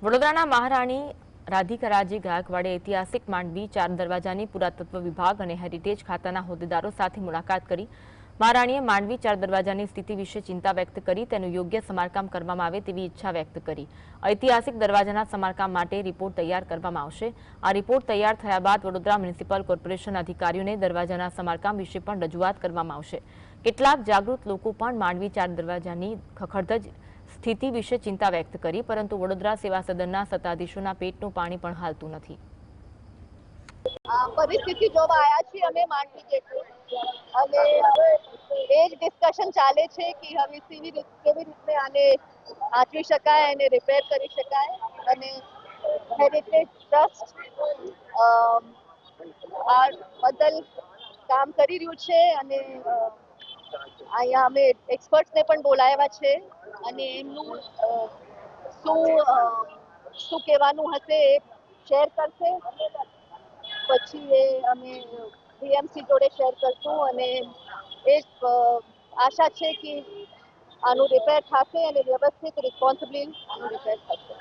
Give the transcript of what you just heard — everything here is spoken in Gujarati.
વડોદરાના મહારાણી રાધિકારાજે ગાયકવાડે ઐતિહાસિક માંડવી 4 દરવાજાની પુરાતત્વ વિભાગ અને હેરિટેજ ખાતાના હોદ્દેદારો સાથે મુલાકાત કરી મહારાણીએ માંડવી 4 દરવાજાની સ્થિતિ વિશે ચિંતા વ્યક્ત કરી તેનું યોગ્ય સમારકામ કરવામાં આવે તેવી ઈચ્છા વ્યક્ત કરી ઐતિહાસિક દરવાજાના સમારકામ માટે રિપોર્ટ તૈયાર કરવામાં આવશે આ રિપોર્ટ તૈયાર થયા બાદ વડોદરા મ્યુનિસિપલ કોર્પોરેશન અધિકારીઓને દરવાજાના સમારકામ વિશે પણ રજૂઆત કરવામાં આવશે કેટલાક જાગૃત લોકો પણ માંડવી 4 દરવાજાની ખખડધજ સ્થિતિ વિશે ચિંતા વ્યક્ત કરી પરંતુ વડોદરા સેવા સદનના સત્તાધીશોના પેટનું પાણી પણ હાલતું નથી પરિસ્થિતિ જોવા આવ્યા છીએ અમે માંડવી ગેટની અને એ જ ડિસ્કશન ચાલે છે કે હવે કેવી રીતે આને સાચવી શકાય અને રિપેર કરી શકાય અને હેરિટેજ ટ્રસ્ટ આ બદલ કામ કરી રહ્યું છે અને અહીંયા અમે એક્સપર્ટ્સને પણ બોલાવ્યા છે અને એમનું શું કહેવાનું હશે એ શેર કરશે પછી એ અમે ડીએમસી જોડે શેર કરશું અને એક આશા છે કે આનું રિપેર થશે અને વ્યવસ્થિત રિસ્પોન્સિબલી આનું રિપેર થશે